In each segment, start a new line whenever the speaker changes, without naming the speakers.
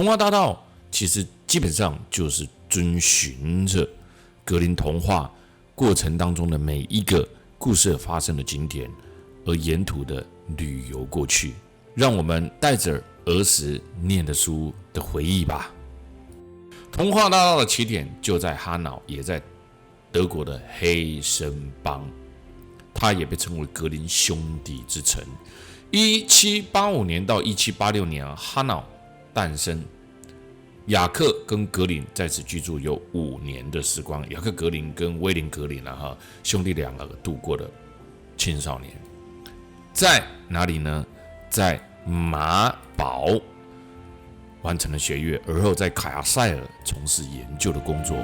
童话大道其实基本上就是遵循着格林童话过程当中的每一个故事发生的景点，而沿途的旅游过去，让我们带着儿时念的书的回忆吧。童话大道的起点就在哈瑙，也在德国的黑森邦，它也被称为格林兄弟之城。1785年到1786年，哈瑙诞生，雅克跟格林在此居住有5年的时光。雅克格林跟威廉格林兄弟2个度过了青少年。在哪里呢？在马堡完成了学业，而后在卡塞尔从事研究的工作。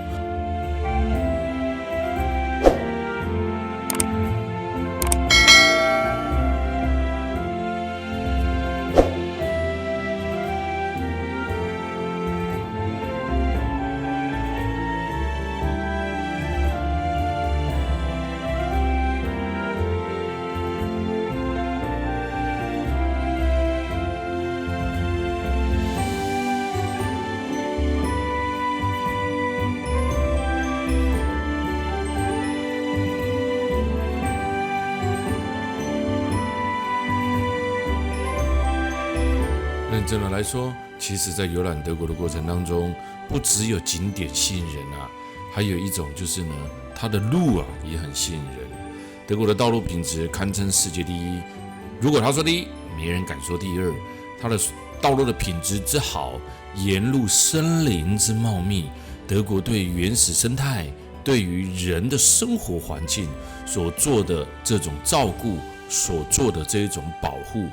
认真的来说，其实在游览德国的过程当中，不只有景点吸引人还有一种就是呢，它的路也很吸引人。德国的道路品质堪称世界第一，如果他说第一，没人敢说第二。它的道路的品质之好，沿路森林之茂密，德国对原始生态、对于人的生活环境所做的这种照顾，所做的这种保护，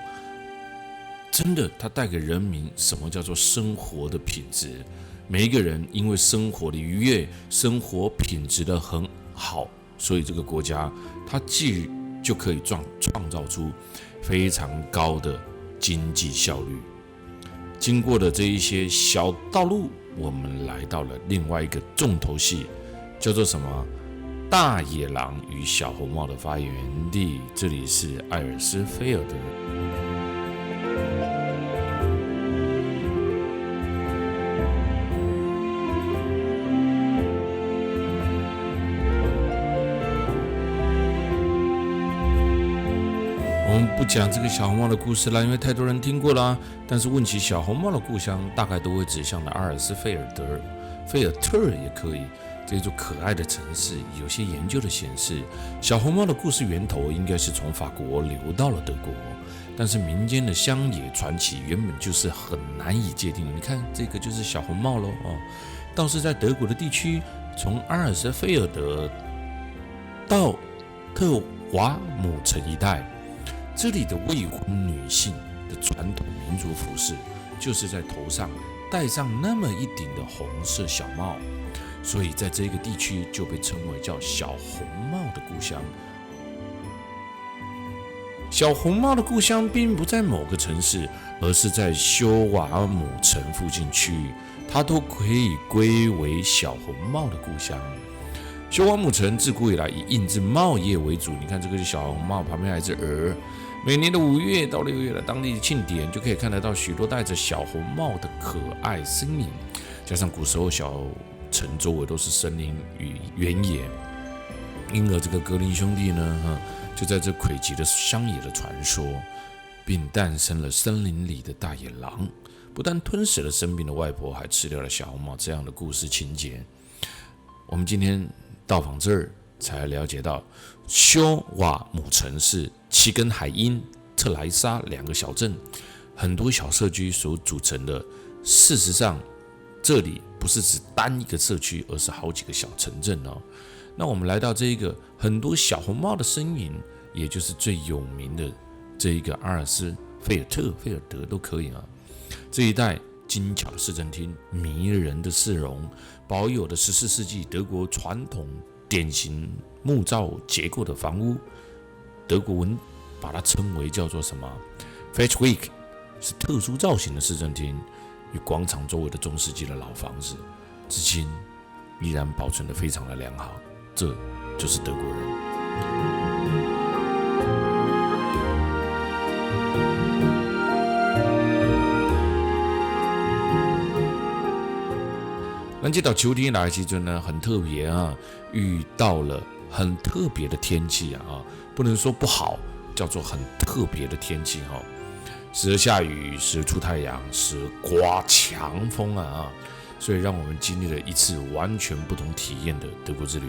真的，它带给人民什么叫做生活的品质？每一个人因为生活的愉悦、生活品质的很好，所以这个国家它就可以创造出非常高的经济效率。经过的这一些小道路，我们来到了另外一个重头戏，叫做什么？大野狼与小红帽的发源地，这里是艾尔斯菲尔德。我们不讲这个小红帽的故事了，因为太多人听过了。但是问起小红帽的故乡，大概都会指向了阿尔斯菲尔德、菲尔特也可以。这座可爱的城市，有些研究的显示，小红帽的故事源头应该是从法国流到了德国。但是民间的乡野传奇原本就是很难以界定的。你看，这个就是小红帽喽倒是在德国的地区，从阿尔斯菲尔德到特瓦姆城一带。这里的未婚女性的传统民族服饰，就是在头上戴上那么一顶的红色小帽，所以在这个地区就被称为叫小红帽的故乡。小红帽的故乡并不在某个城市，而是在休瓦姆城附近区域，它都可以归为小红帽的故乡。休瓦姆城自古以来以印制帽业为主，你看这个是小红帽，旁边还是鹅。每年的5月到6月的当地的庆典，就可以看得到许多戴着小红帽的可爱身影。加上古时候小城周围都是森林与原野，因而这个格林兄弟呢，就在这诡奇的乡野的传说，并诞生了森林里的大野狼，不但吞噬了生病的外婆，还吃掉了小红帽这样的故事情节。我们今天到访这儿，才了解到休瓦姆城是齐根海因、特莱莎2个小镇，很多小社区所组成的。事实上，这里不是只单一个社区，而是好几个小城镇那我们来到这一个很多小红帽的身影，也就是最有名的这一个阿尔斯菲尔特、菲尔德都可以这一带精巧的市政厅、迷人的市容，保有的14世纪德国传统典型木造结构的房屋，德国文把它称为叫做什么 Fachwerk， 是特殊造型的市政厅，与广场周围的中世纪的老房子，至今依然保存得非常的良好。这就是德国人。那这到秋天来的时候呢，很特别啊，遇到了很特别的天气啊，不能说不好，叫做很特别的天气哈。时而下雨，时而出太阳，时而刮强风啊，所以让我们经历了一次完全不同体验的德国之旅。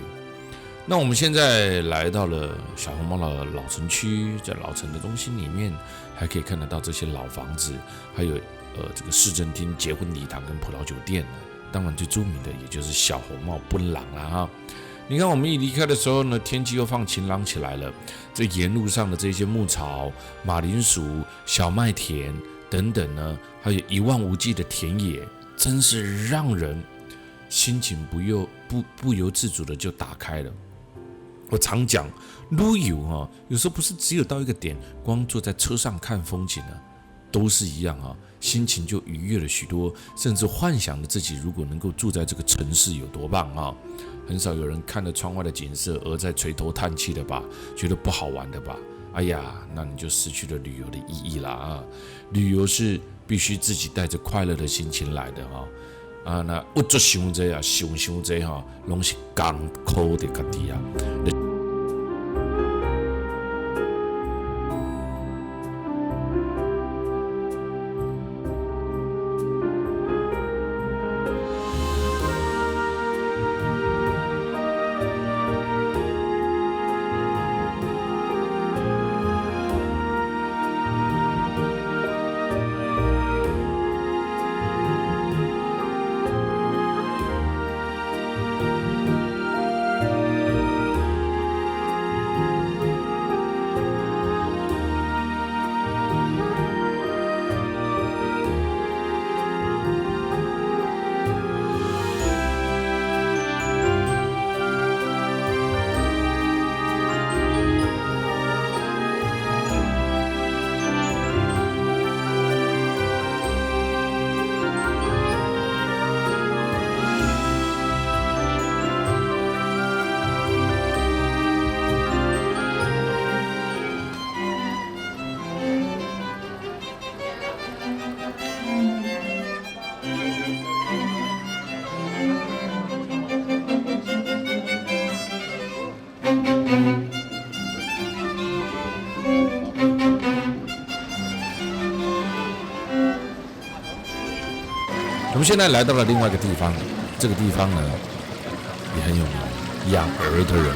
那我们现在来到了小红帽的老城区，在老城的中心里面，还可以看得到这些老房子，还有这个市政厅、结婚礼堂跟葡萄酒店。当然最著名的也就是小红帽奔朗啦哈。你看我们一离开的时候呢，天气又放晴朗起来了，这沿路上的这些牧草、马铃薯、小麦田等等呢，还有一望无际的田野，真是让人心情不由自主的就打开了。我常讲，旅游有时候不是只有到一个点，光坐在车上看风景都是一样心情就愉悦了许多，甚至幻想着自己如果能够住在这个城市有多棒很少有人看着窗外的景色而在垂头叹气的吧，觉得不好玩的吧？哎呀，那你就失去了旅游的意义啦旅游是必须自己带着快乐的心情来的那我做想这想这拢是艰苦的家己我们现在来到了另外一个地方，这个地方呢也很有名，养儿的人。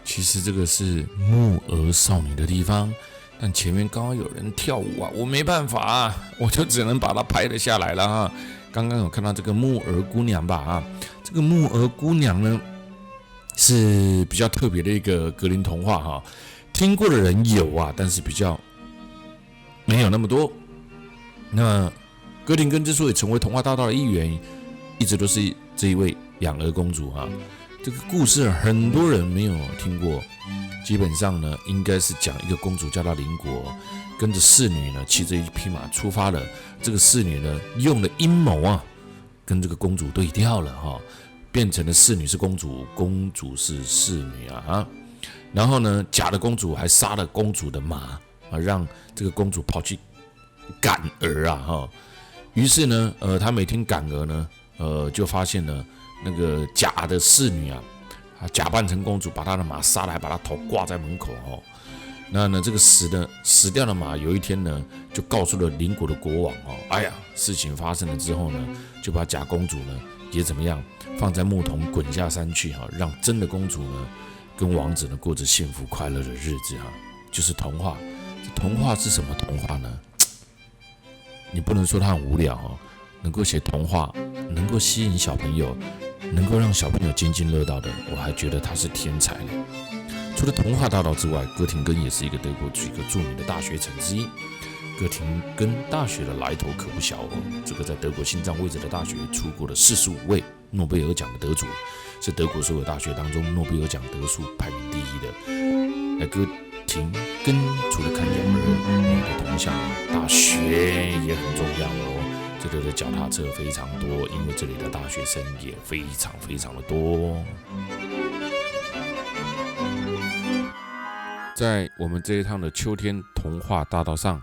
其实这个是木鹅少女的地方，但前面刚刚有人跳舞我没办法我就只能把它拍了下来了刚刚有看到这个木鹅姑娘吧这个木鹅姑娘呢是比较特别的一个格林童话听过的人有但是比较没有那么多。那哥廷根之所以成为童话大道的一员，一直都是这一位养儿公主这个故事很多人没有听过，基本上呢，应该是讲一个公主嫁到邻国，跟着侍女呢骑着一匹马出发了。这个侍女呢用了阴谋跟这个公主对调了变成了侍女是公主，公主是侍女然后呢，假的公主还杀了公主的马让这个公主跑去赶鹅于是呢，她每天赶鹅呢，就发现了那个假的侍女假扮成公主，把她的马杀了，还把她头挂在门口那呢，这个死掉的马，有一天呢，就告诉了邻国的国王哎呀，事情发生了之后呢，就把假公主呢也怎么样，放在木桶滚下山去让真的公主呢跟王子呢过着幸福快乐的日子就是童话。童话是什么童话呢？你不能说它很无聊能够写童话，能够吸引小朋友，能够让小朋友津津乐道的，我还觉得他是天才呢。除了童话大道之外，哥廷根也是一个德国几个著名的大学城之一。哥廷根大学的来头可不小哦，这个在德国心脏位置的大学出过了45位诺贝尔奖的得主，是德国所有大学当中诺贝尔奖得数排名第一的。哥廷根除了看养儿女的铜像，大学也很重要哦。这里的脚踏车非常多，因为这里的大学生也非常非常的多。在我们这一趟的秋天童话大道上，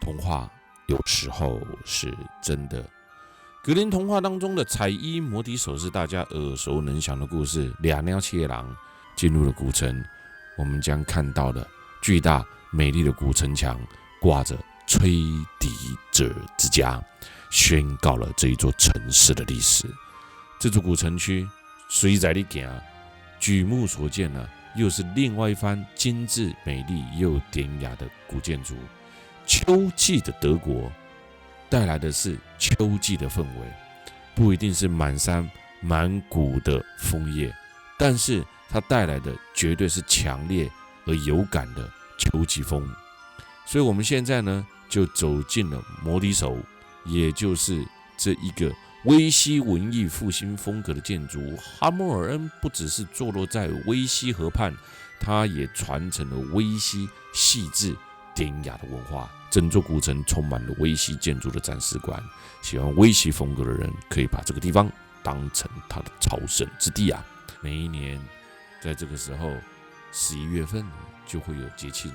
童话有时候是真的。格林童话当中的彩衣魔笛手是大家耳熟能详的故事。俩鸟七夜郎进入了古城，我们将看到的巨大美丽的古城墙挂着吹笛者之家，宣告了这一座城市的历史。这座古城区随在你行，举目所见呢，又是另外一番精致美丽又典雅的古建筑。秋季的德国带来的是秋季的氛围，不一定是满山满谷的枫叶，但是它带来的绝对是强烈而有感的秋季风。所以我们现在呢，就走进了魔笛手，也就是这一个威西文艺复兴风格的建筑。哈默尔恩不只是坐落在威西河畔，它也传承了威西细致典雅的文化。整座古城充满了威西建筑的展示馆，喜欢威西风格的人可以把这个地方当成他的朝圣之地啊！每一年在这个时候，11月份就会有节庆，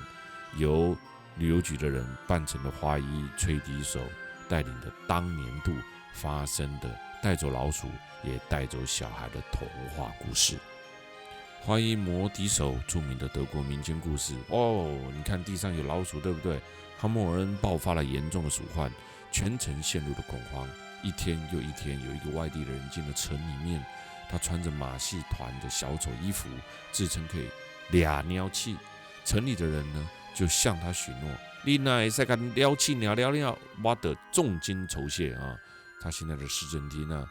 由旅游局的人扮成了花衣吹笛手，带领的当年度发生的带走老鼠也带走小孩的童话故事。花衣魔笛手著名的德国民间故事哦，你看地上有老鼠，对不对？哈默尔恩爆发了严重的鼠患，全城陷入了恐慌。一天又一天，有一个外地的人进了城里面，他穿着马戏团的小丑衣服，自称可以俩鸟气。城里的人呢，就向他许诺：“你哪会使跟撩气鸟聊聊，我的重金酬谢啊！”他现在的市政厅呢，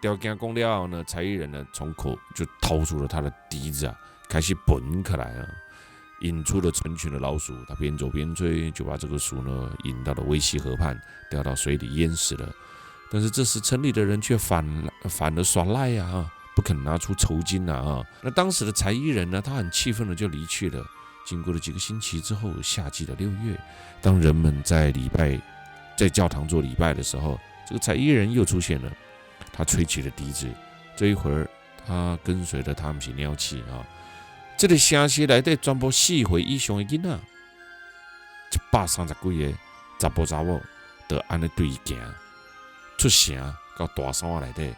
条件讲了后呢，才艺人呢从口就掏出了他的笛子啊，开始蹦起来啊。引出了成群的老鼠，他边走边追，就把这个鼠呢引到了威西河畔，掉到水里淹死了。但是这时城里的人却反而耍赖啊，不肯拿出酬金啊。那当时的才艺人呢，他很气愤的就离去了。经过了几个星期之后，夏季的6月，当人们在教堂做礼拜的时候，这个才艺人又出现了，他吹起了笛子。这一会儿，他跟随着他们是鸟气啊。这个城市内底全部4岁以上的囡仔，130几个查甫查某，就安尼对伊行，出城到大山内底。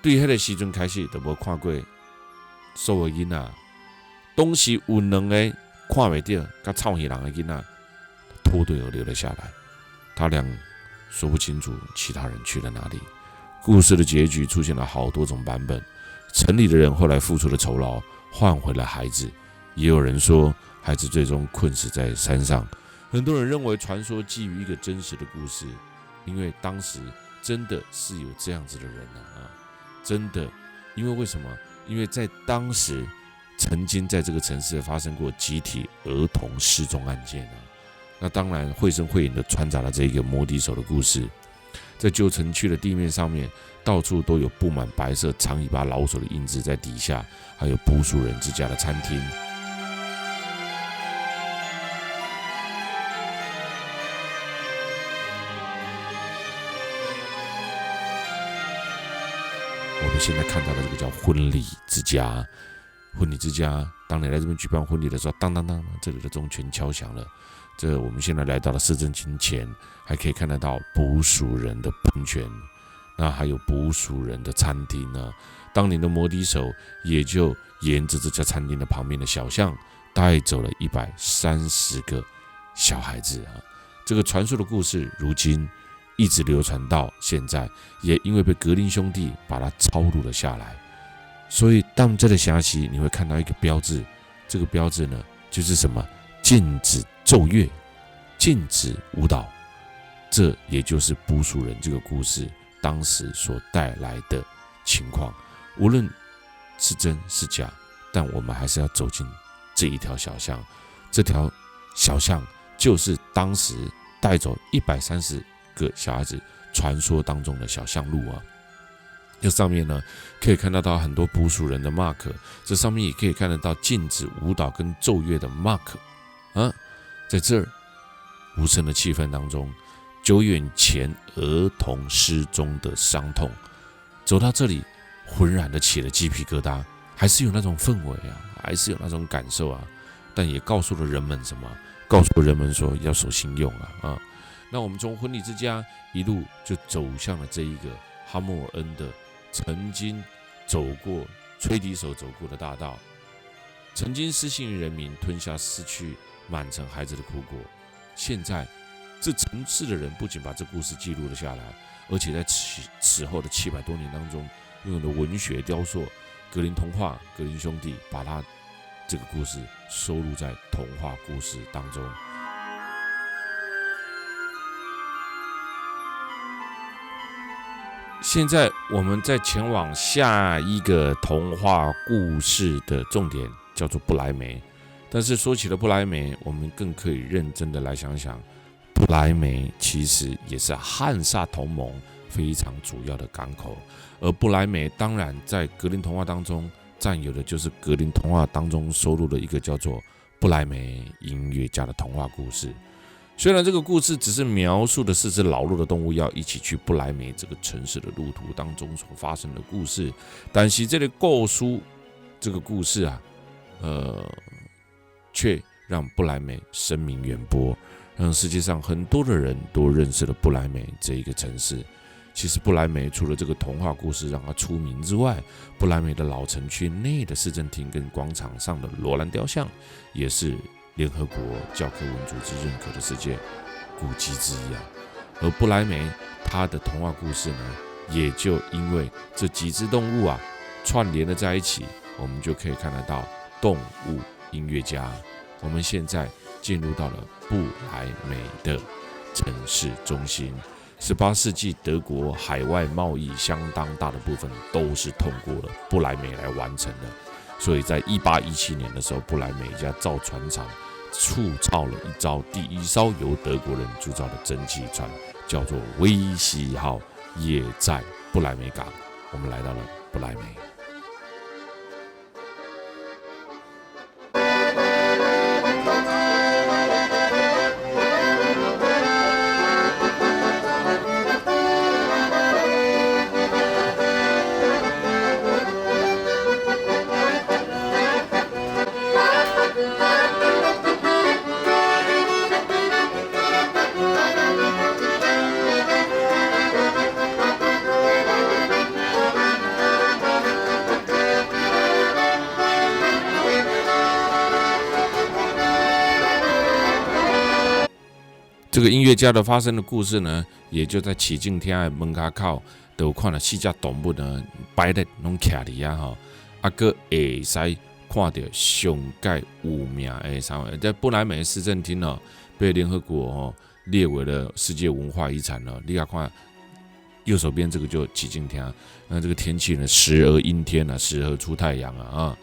对迄个时阵开始，就无看过所有囡仔，当时有2个看袂到，甲臭耳人的囡仔脱队而留了下来。他俩说不清楚其他人去了哪里。故事的结局出现了好多种版本。城里的人后来付出了酬劳，换回了孩子，也有人说孩子最终困死在山上。很多人认为传说基于一个真实的故事，因为当时真的是有这样子的人啊，真的，因为为什么？因为在当时曾经在这个城市发生过集体儿童失踪案件啊。那当然绘声绘影的穿插了这个魔笛手的故事。在旧城区的地面上面，到处都有布满白色长尾巴老鼠的印子，在底下还有捕鼠人之家的餐厅。我们现在看到的这个叫婚礼之家。婚礼之家，当你来这边举办婚礼的时候，当当当，这里的钟全敲响了。我们现在来到了市政厅前，还可以看得到捕鼠人的喷泉，那还有捕鼠人的餐厅啊。当年的魔笛手也就沿着这家餐厅的旁边的小巷，带走了130个小孩子啊。这个传说的故事，如今一直流传到现在，也因为被格林兄弟把它抄录了下来。所以当这个辖区，你会看到一个标志，这个标志呢，就是什么？禁止奏乐，禁止舞蹈。这也就是捕鼠人这个故事当时所带来的情况。无论是真是假，但我们还是要走进这一条小巷。这条小巷就是当时带走130个小孩子传说当中的小象鹿啊。这上面呢可以看得到很多捕鼠人的 mark， 这上面也可以看得到禁止舞蹈跟奏乐的 mark 啊。在这儿无声的气氛当中，久远前儿童失踪的伤痛，走到这里浑然的起了鸡皮疙瘩，还是有那种氛围啊，还是有那种感受啊，但也告诉了人们什么？告诉人们说要守信用啊。那我们从婚礼之家一路就走向了这一个哈默尔恩的曾经走过吹笛手走过的大道，曾经失信于人民，吞下失去满城孩子的苦果。现在这城市的人不仅把这故事记录了下来，而且在此后的700多年当中，用的文学雕塑格林童话、格林兄弟把它这个故事收录在童话故事当中。现在我们再前往下一个童话故事的重点，叫做不来梅。但是说起了不来梅，我们更可以认真的来想想，不来梅其实也是汉萨同盟非常主要的港口，而不来梅当然在格林童话当中占有的就是格林童话当中收录的一个叫做不来梅音乐家的童话故事。虽然这个故事只是描述的4只老弱的动物要一起去不来梅这个城市的路途当中所发生的故事，但是这个这个故事啊，却让不来梅声名远播，让世界上很多的人都认识了不来梅这一个城市。其实不来梅除了这个童话故事让它出名之外，不来梅的老城区内的市政厅跟广场上的罗兰雕像，也是联合国教科文组织认可的世界古迹之一啊。而不来梅它的童话故事呢，也就因为这几只动物啊串联了在一起，我们就可以看得到动物音乐家。我们现在进入到了不来梅的城市中心。18世纪德国海外贸易相当大的部分都是通过了不来梅来完成的，所以在1817年的时候，不来梅一家造船厂铸造了第一艘由德国人铸造的蒸汽船，叫做威西号，也在不来梅港。我们来到了不来梅。这个音乐家的发生的故事呢，也就在起敬天的门口口，都有看到4只动物呢摆在拢徛里啊吼，啊个会使看到上界有名的3位，在不来梅市政厅哦，被联合国列为了世界文化遗产了。你看右手边这个就起敬天，那这个天气呢，时而阴天啊，时而出太阳啊。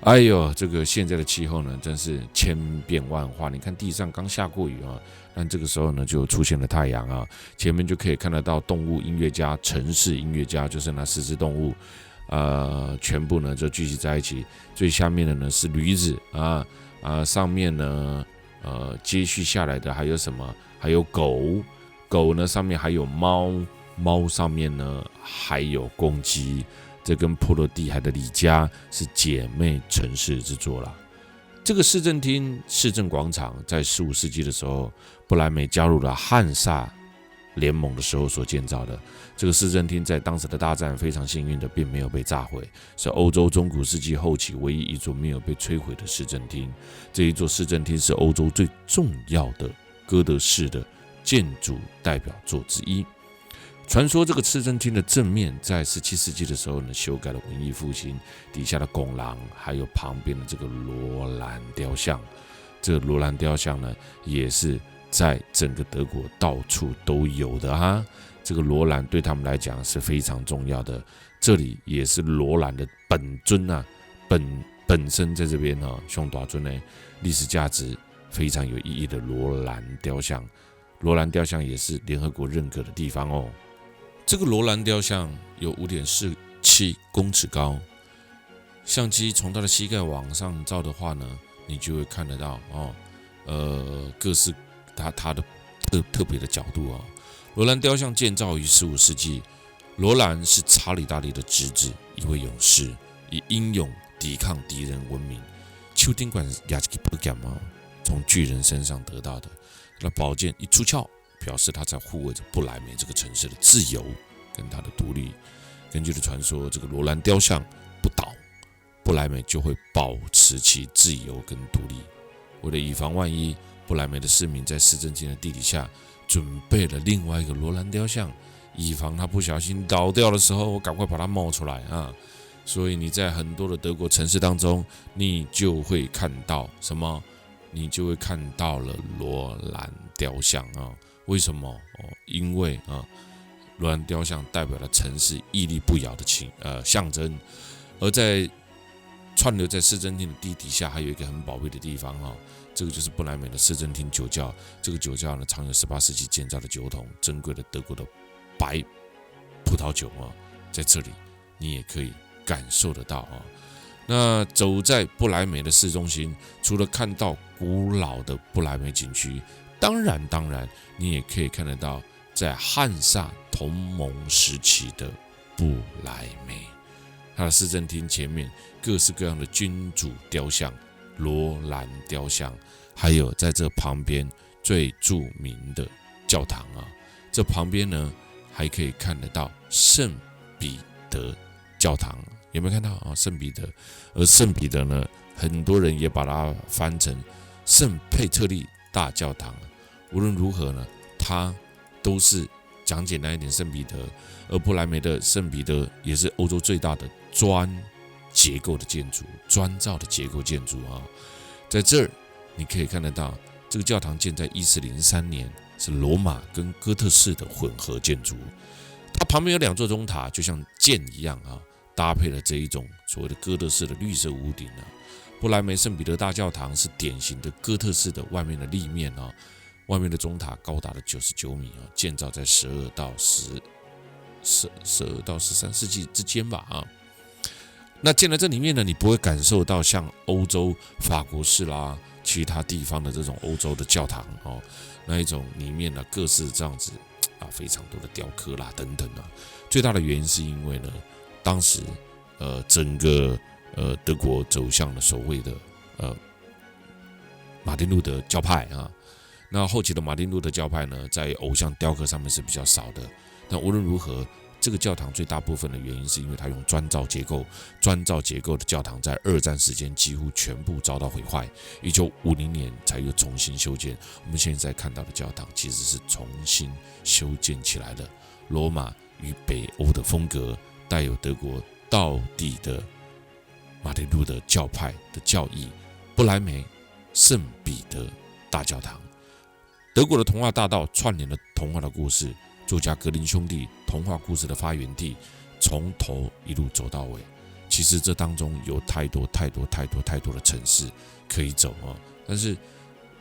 哎呦，这个现在的气候呢，真是千变万化。你看地上刚下过雨啊，但这个时候呢，就出现了太阳啊。前面就可以看得到动物音乐家、城市音乐家，就是那4只动物，全部呢就聚集在一起。最下面的呢是驴子上面呢接续下来的还有什么？还有狗，狗呢上面还有猫，猫上面呢还有公鸡。这跟波罗的海的李家是姐妹城市之作啦。这个市政厅、市政广场在15世纪的时候，不来梅加入了汉萨联盟的时候所建造的。这个市政厅在当时的大战非常幸运的并没有被炸毁，是欧洲中古世纪后期唯一一座没有被摧毁的市政厅。这一座市政厅是欧洲最重要的哥德式的建筑代表作之一。传说这个市政厅的正面在17世纪的时候呢，修改了文艺复兴底下的拱廊，还有旁边的这个罗兰雕像。这个罗兰雕像呢，也是在整个德国到处都有的哈。这个罗兰对他们来讲是非常重要的，这里也是罗兰的本尊啊，本身在这边上大尊呢，历史价值非常有意义的罗兰雕像。罗兰雕像也是联合国认可的地方哦。这个罗兰雕像有5.47公尺高，相机从它的膝盖往上照的话呢，你就会看得到各式它的特别的角度哦。罗兰雕像建造于15世纪，罗兰是查理大帝的侄子，一位勇士，以英勇抵抗敌人闻名。手顶管压一个宝剑从巨人身上得到的。他的宝剑一出鞘，表示他在护卫着不来梅这个城市的自由跟他的独立。根据的传说，这个罗兰雕像不倒，不来梅就会保持其自由跟独立。为了以防万一，不来梅的市民在市政厅的地底下准备了另外一个罗兰雕像，以防他不小心倒掉的时候，我赶快把它冒出来啊！所以你在很多的德国城市当中，你就会看到什么？你就会看到了罗兰雕像啊！为什么？因为罗兰雕像代表了城市屹立不摇的象征，而在串流在市政厅的地底下，还有一个很宝贝的地方这个就是不来梅的市政厅酒窖。这个酒窖呢，藏有18世纪建造的酒桶，珍贵的德国的白葡萄酒在这里你也可以感受得到那走在不来梅的市中心，除了看到古老的不来梅景区，当然，你也可以看得到在汉萨同盟时期的不来梅。它的市政厅前面各式各样的君主雕像、罗兰雕像，还有在这旁边最著名的教堂这旁边呢还可以看得到圣彼得教堂。有没有看到圣彼得？而圣彼得呢，很多人也把它翻成圣佩特利大教堂。无论如何呢，它都是讲简单一点圣彼得。而不来梅的圣彼得也是欧洲最大的砖结构的建筑，砖造的结构建筑在这儿你可以看得到，这个教堂建在1403年，是罗马跟哥特式的混合建筑。它旁边有2座钟塔，就像剑一样搭配了这一种所谓的哥特式的绿色屋顶不来梅圣彼得大教堂是典型的哥特式的外面的立面外面的钟塔高达了99米建造在12到13世纪之间吧那建在这里面呢，你不会感受到像欧洲法国式啦其他地方的这种欧洲的教堂那一种里面呢各式这样子非常多的雕刻啦等等最大的原因是因为呢，当时整个德国走向了所谓的马丁路德教派那后期的马丁路德教派呢，在偶像雕刻上面是比较少的。但无论如何，这个教堂最大部分的原因是因为它用砖造结构的教堂在2战时间几乎全部遭到毁坏，1950年才又重新修建。我们现在看到的教堂其实是重新修建起来的，罗马与北欧的风格，带有德国道地的马丁路德教派的教义。不来梅圣彼得大教堂，德国的童话大道串联了童话的故事，作家格林兄弟童话故事的发源地，从头一路走到尾。其实这当中有太多的城市可以走但是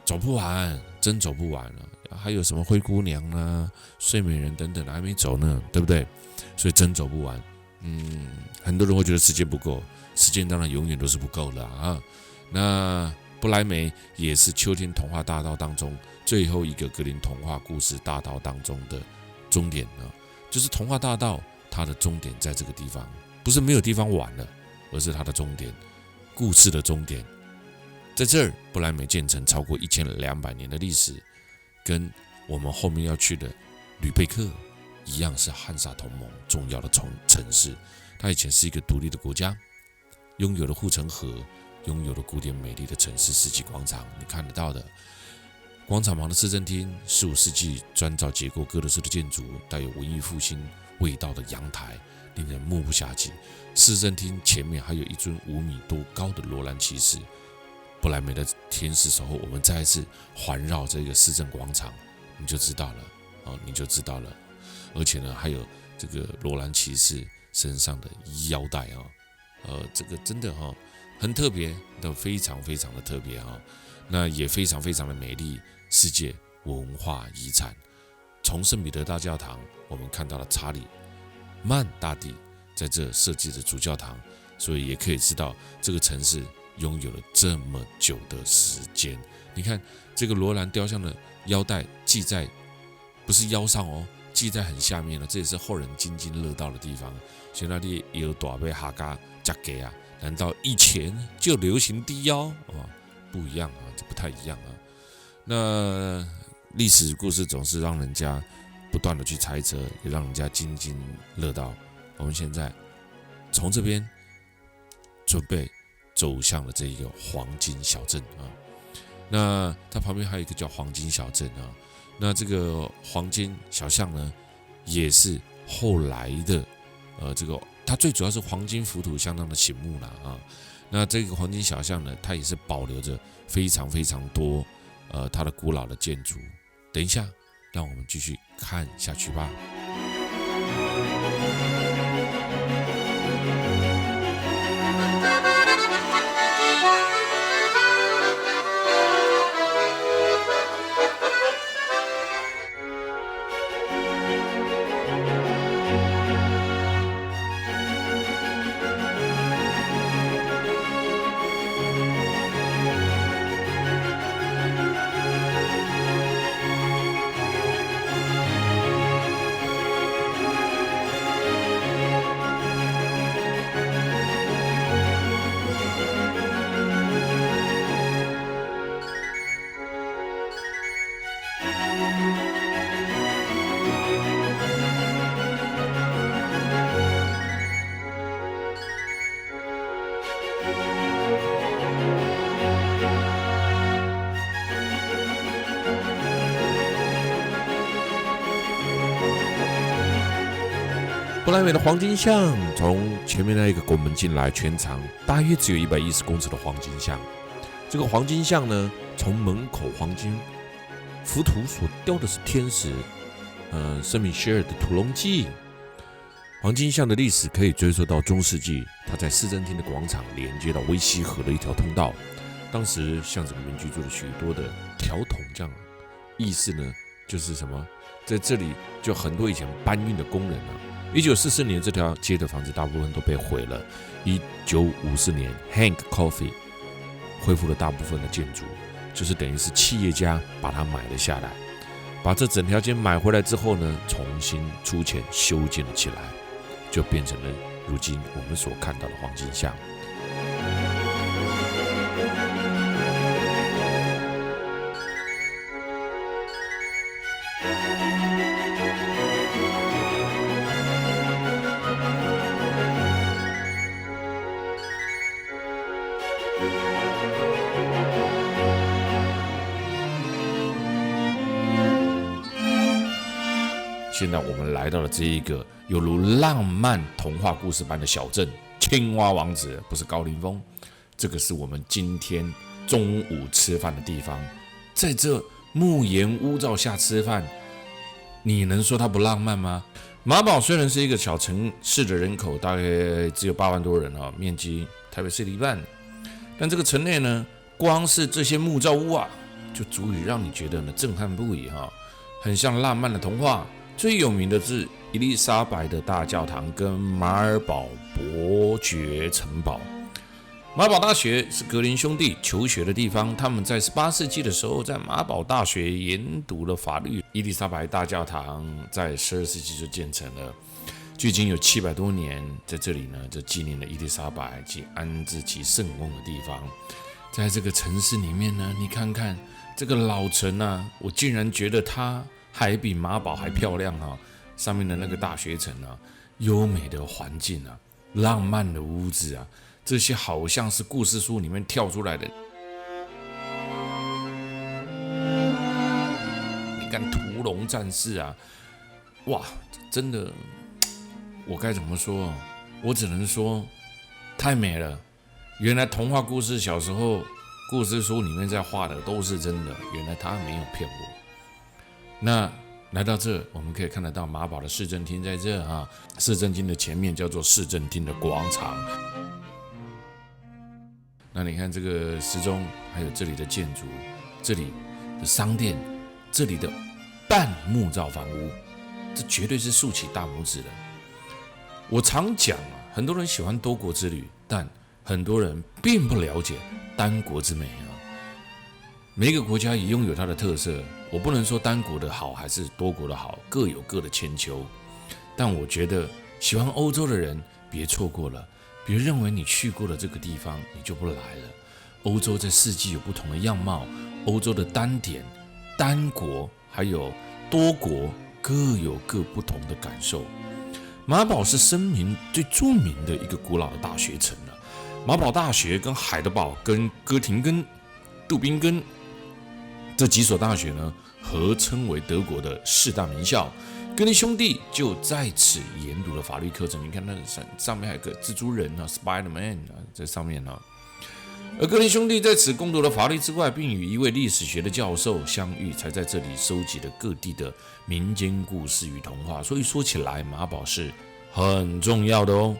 走不完，真走不完了。还有什么灰姑娘啦、睡美人等等还没走呢，对不对？所以真走不完。很多人会觉得时间不够，时间当然永远都是不够的那不来梅也是秋天童话大道当中最后一个格林童话故事大道当中的终点就是童话大道它的终点在这个地方，不是没有地方玩了，而是它的终点，故事的终点在这儿。不来梅建成超过1200年的历史，跟我们后面要去的吕贝克一样，是汉萨同盟重要的城市。它以前是一个独立的国家，拥有了护城河，拥有了古典美丽的城市世纪广场，你看得到的广场旁的市政厅，15世纪砖造结构哥特式的建筑，带有文艺复兴味道的阳台，令人目不暇接。市政厅前面还有一尊5米多高的罗兰骑士，不来梅的天使守候。我们再一次环绕这个市政广场，你就知道了而且呢，还有这个罗兰骑士身上的腰带这个真的很特别，非常的特别那也非常非常的美丽，世界文化遗产。从圣彼得大教堂，我们看到了查理曼大帝在这设计的主教堂，所以也可以知道这个城市拥有了这么久的时间。你看这个罗兰雕像的腰带系在不是腰上哦，系在很下面了，这也是后人津津乐道的地方。所以那里腰大被哈嘎加给啊，难道以前就流行低腰啊？不一样啊，这不太一样啊。那历史故事总是让人家不断的去猜测，也让人家津津乐道。我们现在从这边准备走向了这一个黄金小镇啊。那它旁边还有一个叫黄金小镇啊。那这个黄金小巷呢，也是后来的这个它最主要是黄金浮土相当的醒目了啊。那这个黄金小巷呢，它也是保留着非常非常多它的古老的建筑。等一下，让我们继续看下去吧。不莱梅的黄金巷，从前面那一个拱门进来，全长大约只有110公尺的黄金巷。这个黄金巷呢，从门口黄金浮土所雕的是天使，圣米歇尔的屠龙记。黄金巷的历史可以追溯到中世纪，它在市政厅的广场连接到威西河的一条通道。当时巷子里面居住了许多的条筒匠，意思呢就是什么，在这里就很多以前搬运的工人啊。1944年，这条街的房子大部分都被毁了。1954年 ，Hank Coffey 恢复了大部分的建筑，就是等于是企业家把它买了下来，把这整条街买回来之后呢，重新出钱修建了起来，就变成了如今我们所看到的黄金巷。现在我们来到了这一个犹如浪漫童话故事般的小镇——青蛙王子，不是高凌风。这个是我们今天中午吃饭的地方，在这木檐屋罩下吃饭，你能说它不浪漫吗？马堡虽然是一个小城市的人口大概只有8万多人面积台北市的一半，但这个城内呢，光是这些木造屋啊，就足以让你觉得呢震撼不已很像浪漫的童话。最有名的是伊丽莎白的大教堂跟马尔堡伯爵城堡。马堡大学是格林兄弟求学的地方，他们在18世纪的时候在马堡大学研读了法律。伊丽莎白大教堂在12世纪就建成了，距今有700多年，在这里呢就纪念了伊丽莎白及安置其圣翁的地方。在这个城市里面呢，你看看这个老城啊，我竟然觉得它还比马堡还漂亮上面的那个大学城啊，优美的环境啊，浪漫的屋子啊，这些好像是故事书里面跳出来的。你看屠龙战士啊，哇，真的，我该怎么说？我只能说太美了。原来童话故事小时候故事书里面在画的都是真的，原来他没有骗我。那来到这，我们可以看得到马堡的市政厅在这市政厅的前面叫做市政厅的广场。那你看这个时钟，还有这里的建筑，这里的商店，这里的半木造房屋，这绝对是竖起大拇指的。我常讲啊，很多人喜欢多国之旅，但很多人并不了解单国之美啊。每个国家也拥有它的特色，我不能说单国的好还是多国的好，各有各的千秋。但我觉得喜欢欧洲的人别错过了，别认为你去过了这个地方你就不来了。欧洲在四季有不同的样貌，欧洲的单点、单国还有多国各有各不同的感受。马堡是声名最著名的一个古老的大学城了。马堡大学跟海德堡、跟哥廷根、杜宾根这几所大学呢，合称为德国的四大名校。格林兄弟就在此研读了法律课程。你看那上面还有个蜘蛛人啊 ，Spider-Man 啊，在上面呢。而格林兄弟在此攻读了法律之外，并与一位历史学的教授相遇，才在这里收集了各地的民间故事与童话。所以说起来，马堡是很重要的哦。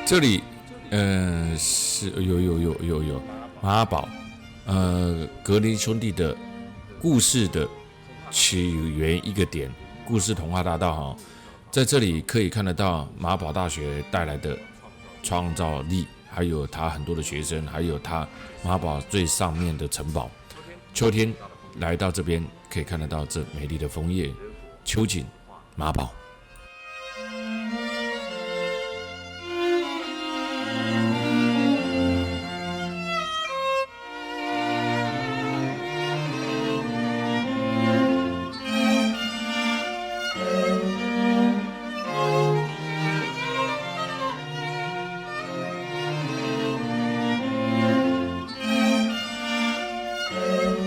这里，是有马宝，格林兄弟的故事的起源一个点，故事童话大道哈，在这里可以看得到马宝大学带来的创造力，还有他很多的学生，还有他马宝最上面的城堡。秋天来到这边，可以看得到这美丽的枫叶、秋景、马宝。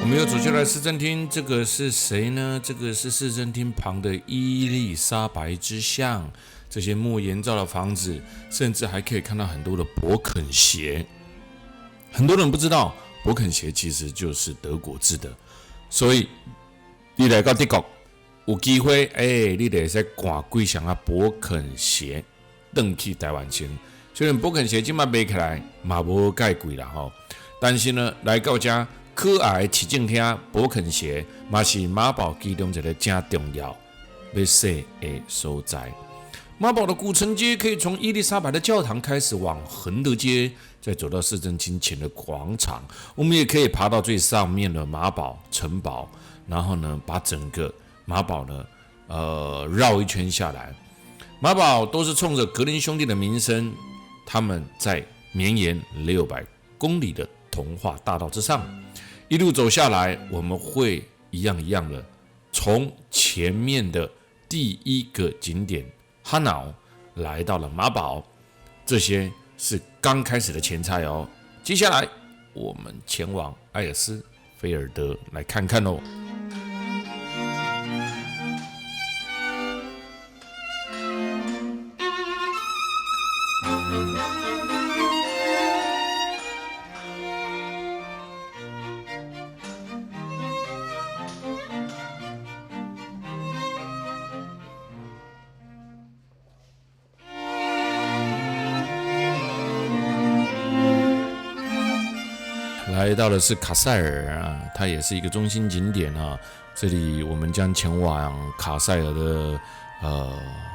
我们又走进来市政厅，这个是谁呢？这个是市政厅旁的伊丽莎白之巷，这些木岩造的房子，甚至还可以看到很多的勃肯鞋。很多人不知道，勃肯鞋其实就是德国制的，所以你来到德国有机会，你得在赶几双啊勃肯鞋，回去台湾先。虽然勃肯鞋今麦买起来嘛无介贵啦吼，但是呢，来到这可爱的市政厅勃肯鞋，嘛是马宝其中一个真重要要洗的所在。马宝的古城街可以从伊丽莎白的教堂开始往恒德街，再走到市政厅前的广场。我们也可以爬到最上面的马宝城堡，然后呢，把整个马宝呢，绕一圈下来。马宝都是冲着格林兄弟的名声，他们在绵延600公里的童话大道之上。一路走下来，我们会一样的从前面的第一个景点哈瑙来到了马宝，这些是刚开始的前菜哦。接下来我们前往艾尔斯菲尔德来看看哦。来到的是卡塞尔啊，它也是一个中心景点啊。这里我们将前往卡塞尔的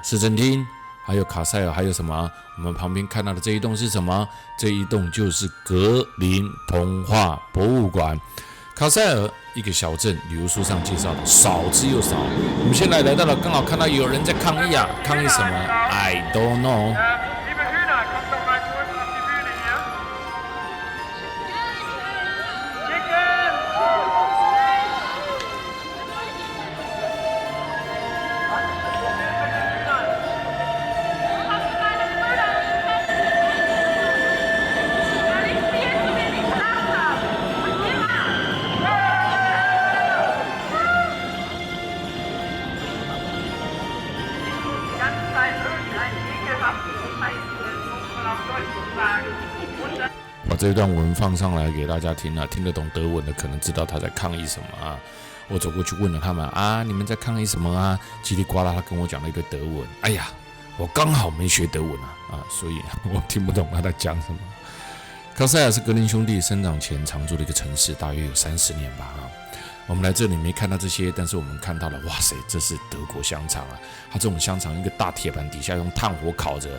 市政厅，还有卡塞尔还有什么？我们旁边看到的这一栋是什么？这一栋就是格林童话博物馆。卡塞尔一个小镇，旅游书上介绍的少之又少。我们现在来到了，刚好看到有人在抗议啊，抗议什么 ？I don't know。把这段文放上来给大家听啊，听得懂德文的可能知道他在抗议什么啊。我走过去问了他们啊，你们在抗议什么啊？叽里呱啦，他跟我讲了一堆德文。哎呀，我刚好没学德文啊，所以我听不懂他在讲什么。卡塞尔是格林兄弟生长前常住的一个城市，大约有30年吧啊。我们来这里没看到这些，但是我们看到了，哇塞，这是德国香肠啊！它这种香肠一个大铁板底下用炭火烤着。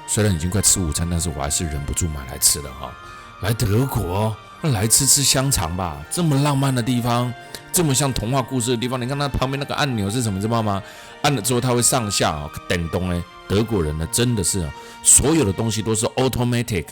虽然已经快吃午餐，但是我还是忍不住买来吃了哈。来德国，来吃香肠吧！这么浪漫的地方，这么像童话故事的地方，你看它旁边那个按钮是什么，知道吗？按了之后它会上下电动呢。德国人呢，真的是所有的东西都是 automatic